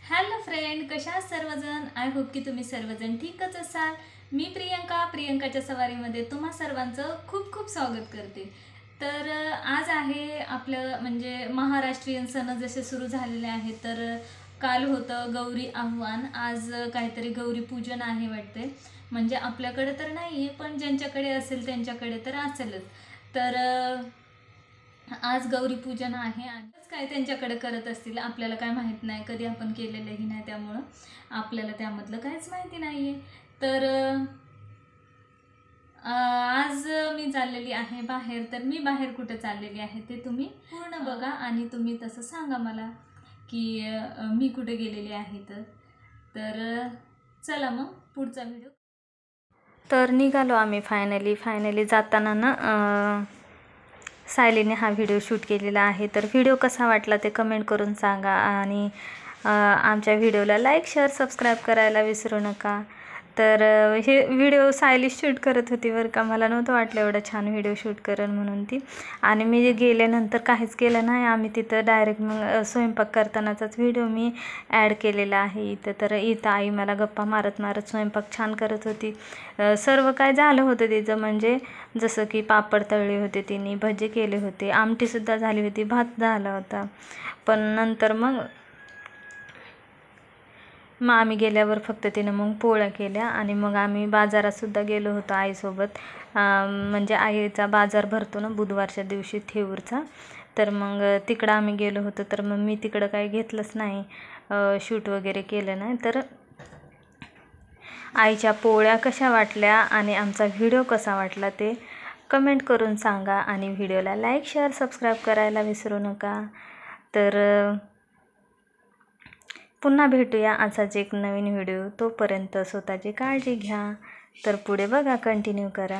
Hello friend, कशा आहात सर्वजण? आय होप की तुम्ही सर्वजण ठीकच असाल। मी प्रियंकाच्या सवारीमध्ये तुम्हा सर्वांचं खूप खूप स्वागत करते। तर आज आहे आपलं म्हणजे महाराष्ट्रीयन सण जसे सुरू झालेले आहेत। तर काल होतं गौरी आव्हान, आज काहीतरी गौरी पूजन आहे वाटते। म्हणजे आपल्याकडे तर नाही आहे, पण ज्यांच्याकडे असेल त्यांच्याकडे तर असेलच। तर आज गौरी पूजन आहे। आजच काय त्यांच्याकडे करत असतील, आपल्याला काय माहीत नाही, कधी आपण केलेलंही नाही, त्यामुळं आपल्याला त्यामधलं काहीच माहिती नाही आहे। तर आज मी चाललेली आहे बाहेर। तर मी बाहेर कुठे चाललेली आहे ते तुम्ही पूर्ण बघा आणि तुम्ही तसं सांगा मला की मी कुठे गेलेली आहे। तर चला मग पुढचा व्हिडिओ। तर निघालो आम्ही फायनली जाताना ना सायलीने हा व्हिडिओ शूट केलेला आहे। तर व्हिडिओ कसा वाटला ते कमेंट करून सांगा आणि आमच्या व्हिडिओला लाईक शेअर सबस्क्राईब करायला विसरू नका। तर हे व्हिडिओ सायली शूट करत होती बरं का, मला नव्हतं वाटलं एवढं छान व्हिडिओ शूट करेन म्हणून ती। आणि मी गेल्यानंतर काहीच केलं नाही, आम्ही तिथं डायरेक्ट मग स्वयंपाक करतानाचाच व्हिडिओ मी ॲड केलेला आहे इथं। तर इथं आई मला गप्पा मारत स्वयंपाक छान करत होती। सर्व काय झालं होतं तिचं, म्हणजे जसं की पापड तळले होते तिने, भजे केले होते, आमटीसुद्धा झाली होती, भात झाला होता। पण नंतर मग आम्ही गेल्यावर फक्त तिनं मग पोळ्या केल्या आणि मग आम्ही बाजारातसुद्धा गेलो होतो आईसोबत। म्हणजे आईचा बाजार भरतो ना बुधवारच्या दिवशी थेऊरचा, तर मग तिकडं आम्ही गेलो होतो। तर मग मी तिकडं काही घेतलंच नाही, शूट वगैरे केलं नाही। तर आईच्या पोळ्या कशा वाटल्या आणि आमचा व्हिडिओ कसा वाटला ते कमेंट करून सांगा आणि व्हिडिओला लाईक शेअर सबस्क्राईब करायला विसरू नका। तर पुन्हा भेटूया असाच एक नवीन व्हिडिओ। तोपर्यंत स्वतःची काळजी घ्या। तर पुढे बघा, कंटिन्यू करा।